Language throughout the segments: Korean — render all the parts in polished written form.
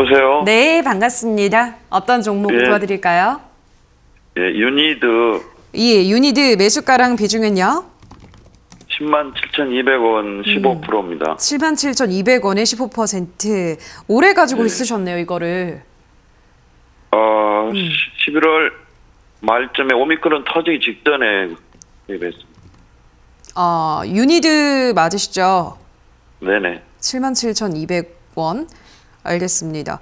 여보세요? 네, 반갑습니다. 어떤 종목 예. 도와드릴까요? 예, 유니드 예, 유니드 매수가랑 비중은요? 107,200원 15%입니다. 77,200원에 15%. 오래 가지고 있으셨네요, 이거를. 11월 말쯤에 오미크론 터지기 직전에 구입했습니다. 유니드 맞으시죠? 네네. 77,200원. 알겠습니다.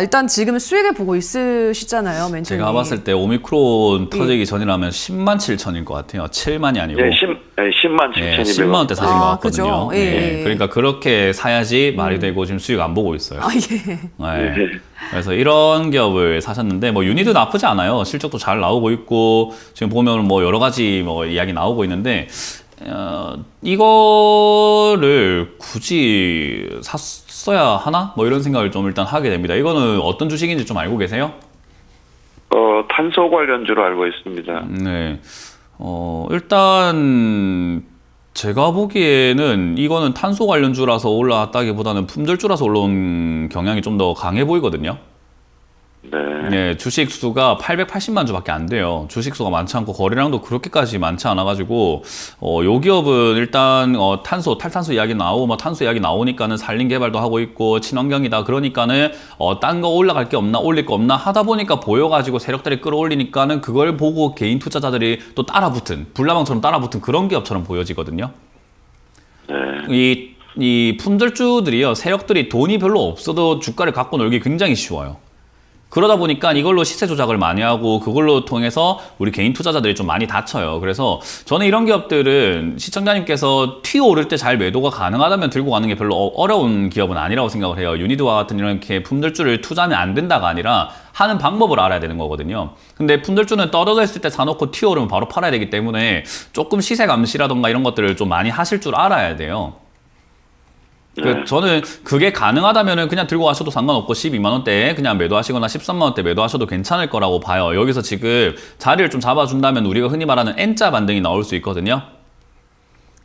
일단 지금 수익을 보고 있으시잖아요, 멘토님. 제가 봤을 때 오미크론 터지기 전이라면 10만 7천일 것 같아요. 7만이 아니고. 예, 10만 7,200원. 10만 원대 사신 것 그죠? 같거든요. 예, 예. 그러니까 그렇게 사야지 말이 되고 지금 수익 안 보고 있어요. 예. 네. 그래서 이런 기업을 사셨는데 뭐 유니도 나쁘지 않아요. 실적도 잘 나오고 있고 지금 보면 뭐 여러 가지 뭐 이야기 나오고 있는데 이거를 굳이 샀어야 하나? 뭐 이런 생각을 좀 일단 하게 됩니다. 이거는 어떤 주식인지 좀 알고 계세요? 탄소 관련주로 알고 있습니다. 네. 일단 제가 보기에는 이거는 탄소 관련주라서 올라왔다기보다는 품절주라서 올라온 경향이 좀 더 강해 보이거든요. 네. 네, 주식 수가 880만 주밖에 안 돼요. 주식 수가 많지 않고 거래량도 그렇게까지 많지 않아가지고 요 기업은 일단 탈탄소 이야기 나오고 뭐 탄소 이야기 나오니까는 산림 개발도 하고 있고 친환경이다 그러니까는 딴 거 올라갈 게 없나 올릴 거 없나 하다 보니까 보여가지고 세력들이 끌어올리니까는 그걸 보고 개인 투자자들이 또 따라붙은 불나방처럼 따라붙은 그런 기업처럼 보여지거든요. 네. 이 품절주들이요, 세력들이 돈이 별로 없어도 주가를 갖고 놀기 굉장히 쉬워요. 그러다 보니까 이걸로 시세 조작을 많이 하고 그걸로 통해서 우리 개인 투자자들이 좀 많이 다쳐요. 그래서 저는 이런 기업들은 시청자님께서 튀어오를 때 잘 매도가 가능하다면 들고 가는 게 별로 어려운 기업은 아니라고 생각을 해요. 유니드와 같은 이렇게 품절주를 투자하면 안 된다가 아니라 하는 방법을 알아야 되는 거거든요. 근데 품절주는 떨어져 있을 때 사놓고 튀어오르면 바로 팔아야 되기 때문에 조금 시세 감시라던가 이런 것들을 좀 많이 하실 줄 알아야 돼요. 저는 그게 가능하다면은 그냥 들고 가셔도 상관없고 12만 원대에 그냥 매도하시거나 13만 원대 매도하셔도 괜찮을 거라고 봐요. 여기서 지금 자리를 좀 잡아준다면 우리가 흔히 말하는 N자 반등이 나올 수 있거든요.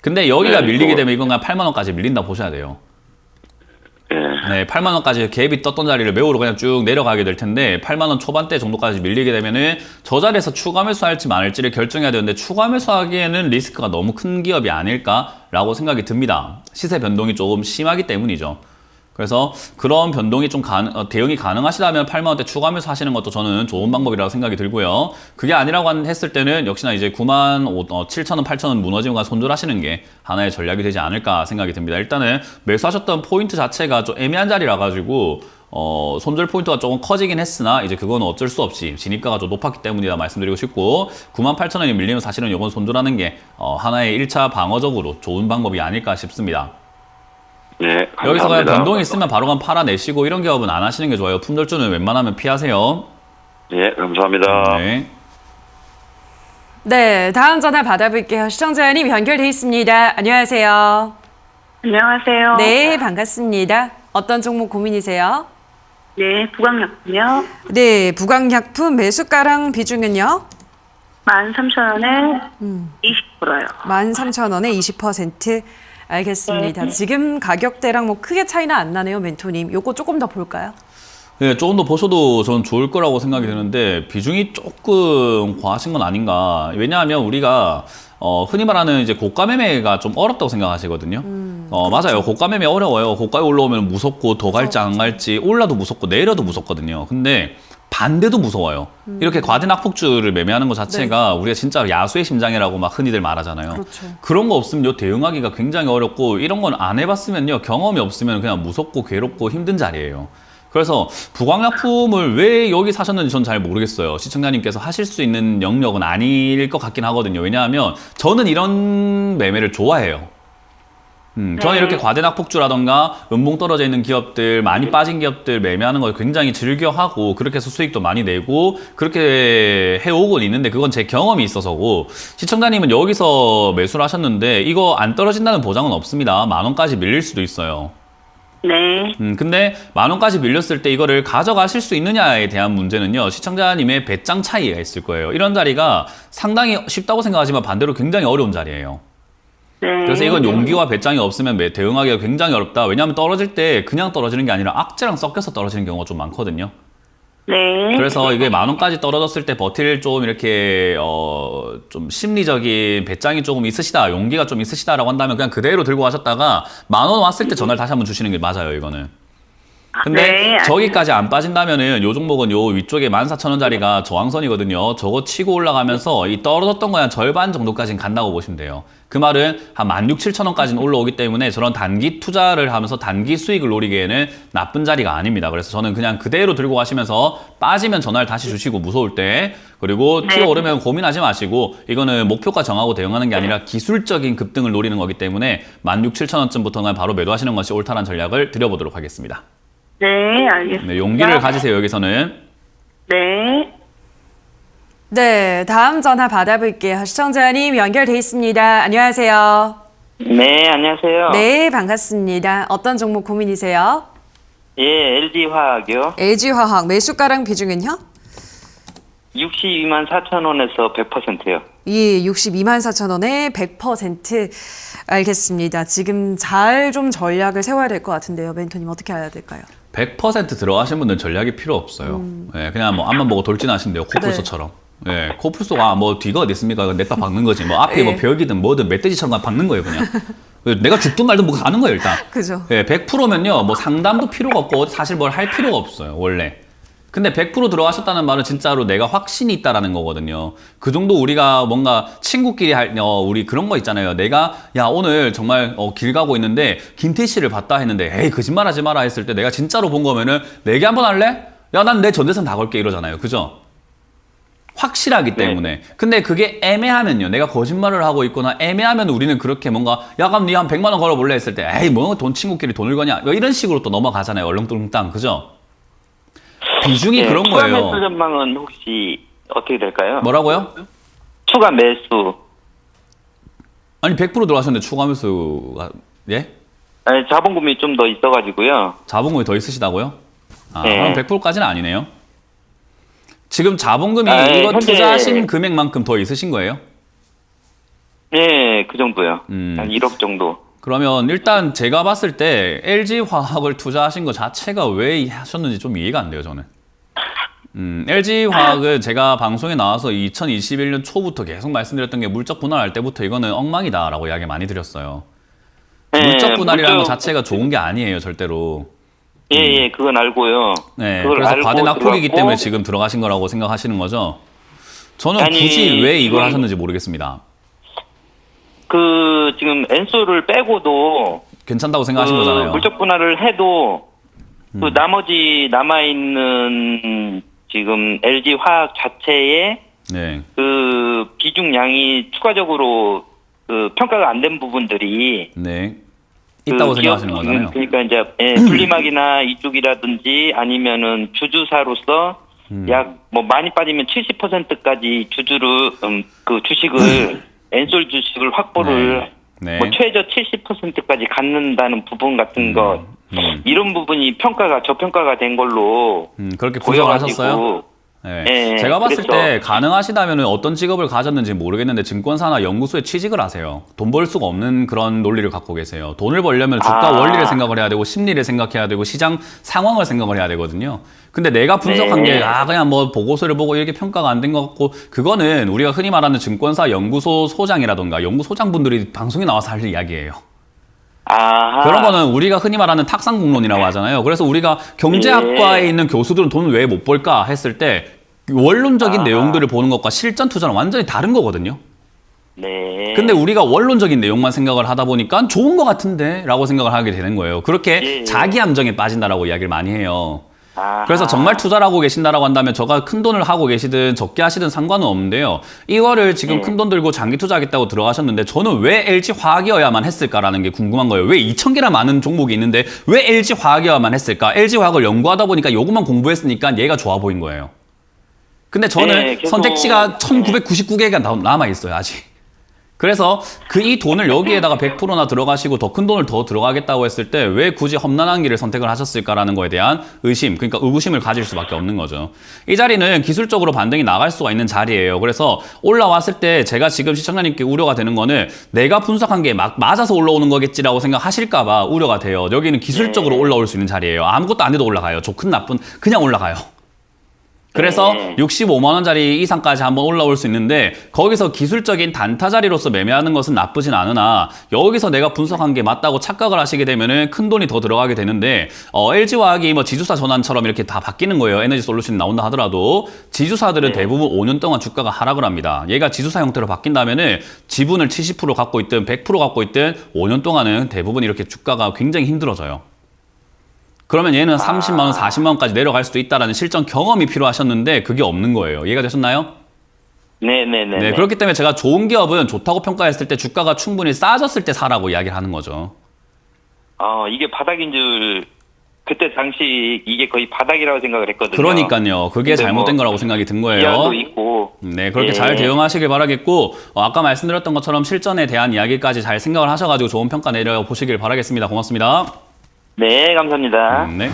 근데 여기가 밀리게 되면 이건 그냥 8만 원까지 밀린다 보셔야 돼요. 네, 8만 원까지 갭이 떴던 자리를 매우로 그냥 쭉 내려가게 될 텐데 8만 원 초반대 정도까지 밀리게 되면은 저 자리에서 추가 매수할지 말지를 결정해야 되는데 추가 매수하기에는 리스크가 너무 큰 기업이 아닐까라고 생각이 듭니다. 시세 변동이 조금 심하기 때문이죠. 그래서 그런 변동이 좀 대응이 가능하시다면 8만 원대 추가 매수하시는 것도 저는 좋은 방법이라고 생각이 들고요. 그게 아니라고 했을 때는 역시나 이제 9만 7천 원, 8천 원 무너지면 손절하시는 게 하나의 전략이 되지 않을까 생각이 듭니다. 일단은 매수하셨던 포인트 자체가 좀 애매한 자리라 가지고 손절 포인트가 조금 커지긴 했으나 이제 그건 어쩔 수 없이 진입가가 좀 높았기 때문이다 말씀드리고 싶고 9만 8천 원이 밀리면 사실은 이건 손절하는 게 하나의 1차 방어적으로 좋은 방법이 아닐까 싶습니다. 네, 감사합니다. 여기서 그냥 변동이 있으면 바로 간 팔아내시고 이런 기업은 안 하시는 게 좋아요. 품절주는 웬만하면 피하세요. 예, 감사합니다. 네. 네, 다음 전화 받아볼게요. 시청자님 연결돼 있습니다. 안녕하세요. 안녕하세요. 네, 반갑습니다. 어떤 종목 고민이세요? 네, 부강약품이요. 네, 부강약품 매수가랑 비중은요? 13,000원에 20%요. 13,000원에 20%. 알겠습니다. 지금 가격대랑 뭐 크게 차이는 안 나네요, 멘토님. 요거 조금 더 볼까요? 네, 조금 더 보셔도 저는 좋을 거라고 생각이 드는데 비중이 조금 과하신 건 아닌가. 왜냐하면 우리가 흔히 말하는 이제 고가 매매가 좀 어렵다고 생각하시거든요. 맞아요. 고가 매매 어려워요. 고가에 올라오면 무섭고 더 갈지 안 갈지 올라도 무섭고 내려도 무섭거든요. 근데 반대도 무서워요. 이렇게 과대낙폭주를 매매하는 것 자체가 우리가 진짜 야수의 심장이라고 막 흔히들 말하잖아요. 그렇죠. 그런 거 없으면 대응하기가 굉장히 어렵고 이런 건 안 해봤으면요. 경험이 없으면 그냥 무섭고 괴롭고 힘든 자리예요. 그래서 부광약품을 왜 여기 사셨는지 전 잘 모르겠어요. 시청자님께서 하실 수 있는 영역은 아닐 것 같긴 하거든요. 왜냐하면 저는 이런 매매를 좋아해요. 저는 이렇게 과대낙폭주라던가 연봉 떨어져 있는 기업들, 많이 빠진 기업들 매매하는 걸 굉장히 즐겨하고 그렇게 해서 수익도 많이 내고 그렇게 해오곤 있는데 그건 제 경험이 있어서고 시청자님은 여기서 매수를 하셨는데 이거 안 떨어진다는 보장은 없습니다. 10,000원까지 밀릴 수도 있어요. 네. 근데 10,000원까지 밀렸을 때 이거를 가져가실 수 있느냐에 대한 문제는요. 시청자님의 배짱 차이가 있을 거예요. 이런 자리가 상당히 쉽다고 생각하지만 반대로 굉장히 어려운 자리예요. 네. 그래서 이건 용기와 배짱이 없으면 대응하기가 굉장히 어렵다. 왜냐하면 떨어질 때 그냥 떨어지는 게 아니라 악재랑 섞여서 떨어지는 경우가 좀 많거든요. 네. 그래서 이게 10,000원까지 떨어졌을 때 버틸 좀 이렇게 좀 심리적인 배짱이 조금 있으시다, 용기가 좀 있으시다라고 한다면 그냥 그대로 들고 가셨다가 10,000원 왔을 때 전화를 다시 한번 주시는 게 맞아요, 이거는. 근데 네, 저기까지 안 빠진다면은 요 종목은 요 위쪽에 14,000원짜리가 저항선이거든요. 저거 치고 올라가면서 이 떨어졌던 거야 절반 정도까지는 간다고 보시면 돼요. 그 말은 한 16,000~17,000원까지는 올라오기 때문에 저런 단기 투자를 하면서 단기 수익을 노리기에는 나쁜 자리가 아닙니다. 그래서 저는 그냥 그대로 들고 가시면서 빠지면 전화를 다시 주시고 무서울 때, 그리고 네. 튀어오르면 고민하지 마시고, 이거는 목표가 정하고 대응하는 게 아니라 기술적인 급등을 노리는 거기 때문에 16,000원쯤부터는 바로 매도하시는 것이 옳다는 전략을 드려보도록 하겠습니다. 네, 알겠습니다. 네, 용기를 가지세요, 여기서는. 네. 네, 다음 전화 받아볼게요. 시청자님 연결돼 있습니다. 안녕하세요. 네, 안녕하세요. 네, 반갑습니다. 어떤 종목 고민이세요? 예, LG화학이요. LG화학 매수가랑 비중은요? 62만 4천 원에서 100%요. 예, 62만 4천 원에 100%. 알겠습니다. 지금 잘 좀 전략을 세워야 될 것 같은데요. 멘토님 어떻게 해야 될까요? 100% 들어가신 분들은 전략이 필요 없어요. 예, 그냥 뭐 앞만 보고 돌진하신대요. 코뿔소처럼. 예, 코뿔소가 뭐 뒤가 어디 있습니까? 냅다 박는 거지. 뭐 앞에 뭐 벽이든 뭐든 멧돼지처럼 그냥 박는 거예요, 그냥. 내가 죽든 말든 뭐 가는 거예요, 일단. 그죠. 예, 100%면요, 뭐 상담도 필요가 없고 사실 뭘 할 필요가 없어요, 원래. 근데 100% 들어가셨다는 말은 진짜로 내가 확신이 있다라는 거거든요. 그 정도 우리가 뭔가 친구끼리 우리 그런 거 있잖아요. 내가 야 오늘 정말 길 가고 있는데 김태희 씨를 봤다 했는데 에이 거짓말하지 마라 했을 때 내가 진짜로 본 거면은 내기 한번 할래? 야 난 내 전재산 다 걸게 이러잖아요. 그죠? 확실하기 때문에. 근데 그게 애매하면요. 내가 거짓말을 하고 있거나 애매하면 우리는 그렇게 뭔가 야 그럼 니 한 100만 원 걸어볼래 했을 때 에이 뭐 돈 친구끼리 돈을 거냐 이런 식으로 또 넘어가잖아요. 얼렁뚱땅. 그죠? 비중이 그런 추가 거예요. 매수 전망은 혹시 어떻게 될까요? 뭐라고요? 추가 매수. 아니 100% 들어가셨는데 추가 매수가 예? 아니, 자본금이 좀 더 있어가지고요. 자본금이 더 있으시다고요? 아, 네. 그럼 100%까지는 아니네요. 지금 자본금이 네, 이거 현재- 투자하신 금액만큼 더 있으신 거예요? 네, 그 정도요. 음. 한 1억 정도. 그러면 일단 제가 봤을 때 LG화학을 투자하신 것 자체가 왜 하셨는지 좀 이해가 안 돼요, 저는. LG화학은 제가 방송에 나와서 2021년 초부터 계속 말씀드렸던 게 물적 분할할 때부터 이거는 엉망이다라고 이야기 많이 드렸어요. 네, 물적 분할이라는 것 물적- 자체가 좋은 게 아니에요, 절대로. 예, 예, 그건 알고요. 네, 그걸 그래서 알고 과대 납폭이기 들어갔고, 때문에 지금 들어가신 거라고 생각하시는 거죠? 저는 아니, 굳이 왜 이걸 지금- 하셨는지 모르겠습니다. 지금 엔소를 빼고도 괜찮다고 생각하신 거잖아요. 물적 분할을 해도 그 나머지 남아있는 지금 LG화학 자체의 네. 그 비중량이 추가적으로 그 평가가 안 된 부분들이 네. 있다고 그 생각하시는 기업- 거잖아요. 그러니까 이제 분리막이나 이쪽이라든지 아니면은 주주사로서 약 뭐 많이 빠지면 70%까지 주주를 그 주식을 엔솔 주식을 확보를 네. 뭐 최저 70%까지 갖는다는 부분 같은 것 이런 부분이 저평가가 된 걸로 그렇게 분석하셨어요? 보여가지고 네. 예, 제가 봤을 그래서- 때 가능하시다면 어떤 직업을 가졌는지 모르겠는데 증권사나 연구소에 취직을 하세요. 돈 벌 수가 없는 그런 논리를 갖고 계세요. 돈을 벌려면 주가 원리를 생각을 해야 되고 심리를 생각해야 되고 시장 상황을 생각을 해야 되거든요. 근데 내가 분석한 네. 게 그냥 뭐 보고서를 보고 이렇게 평가가 안 된 것 같고 그거는 우리가 흔히 말하는 증권사 연구소 소장이라던가 연구소장분들이 방송에 나와서 할 이야기예요. 아하. 그런 거는 우리가 흔히 말하는 탁상공론이라고 하잖아요. 그래서 우리가 경제학과에 예. 있는 교수들은 돈을 왜 못 벌까 했을 때 원론적인 내용들을 보는 것과 실전 투자는 완전히 다른 거거든요. 네. 근데 우리가 원론적인 내용만 생각을 하다 보니까 좋은 것 같은데 라고 생각을 하게 되는 거예요. 그렇게 예. 자기 함정에 빠진다라고 이야기를 많이 해요. 아하. 그래서 정말 투자를 하고 계신다라고 한다면 저가 큰 돈을 하고 계시든 적게 하시든 상관은 없는데요. 이거를 지금 큰 돈 들고 장기 투자하겠다고 들어가셨는데 저는 왜 LG화학이어야만 했을까라는 게 궁금한 거예요. 왜 2,000개나 많은 종목이 있는데 왜 LG화학이어야만 했을까? LG화학을 연구하다 보니까 요것만 공부했으니까 얘가 좋아 보인 거예요. 근데 저는 네, 계속- 선택지가 1999개가 남아있어요, 아직. 그래서 이 돈을 여기에다가 100%나 들어가시고 더 큰 돈을 더 들어가겠다고 했을 때 왜 굳이 험난한 길을 선택을 하셨을까라는 거에 대한 의심, 그러니까 의구심을 가질 수밖에 없는 거죠. 이 자리는 기술적으로 반등이 나갈 수가 있는 자리예요. 그래서 올라왔을 때 제가 지금 시청자님께 우려가 되는 거는 내가 분석한 게 맞아서 올라오는 거겠지라고 생각하실까 봐 우려가 돼요. 여기는 기술적으로 올라올 수 있는 자리예요. 아무것도 안 해도 올라가요. 좋든 나쁜 그냥 올라가요. 그래서 65만 원짜리 이상까지 한번 올라올 수 있는데 거기서 기술적인 단타 자리로서 매매하는 것은 나쁘진 않으나 여기서 내가 분석한 게 맞다고 착각을 하시게 되면은 큰 돈이 더 들어가게 되는데 LG화학이 뭐 지주사 전환처럼 이렇게 다 바뀌는 거예요. 에너지 솔루션이 나온다 하더라도 지주사들은 대부분 5년 동안 주가가 하락을 합니다. 얘가 지주사 형태로 바뀐다면은 지분을 70% 갖고 있든 100% 갖고 있든 5년 동안은 대부분 이렇게 주가가 굉장히 힘들어져요. 그러면 얘는 30만 원, 40만 원까지 내려갈 수도 있다라는 실전 경험이 필요하셨는데 그게 없는 거예요. 이해가 되셨나요? 네네네. 네, 그렇기 때문에 제가 좋은 기업은 좋다고 평가했을 때 주가가 충분히 싸졌을 때 사라고 이야기를 하는 거죠. 이게 바닥인 줄 그때 당시 이게 거의 바닥이라고 생각을 했거든요. 그러니까요. 그게 잘못된 거라고 생각이 든 거예요. 이하도 있고. 네, 그렇게 잘 대응하시길 바라겠고 아까 말씀드렸던 것처럼 실전에 대한 이야기까지 잘 생각을 하셔가지고 좋은 평가 내려보시길 바라겠습니다. 고맙습니다. 네, 감사합니다. 네.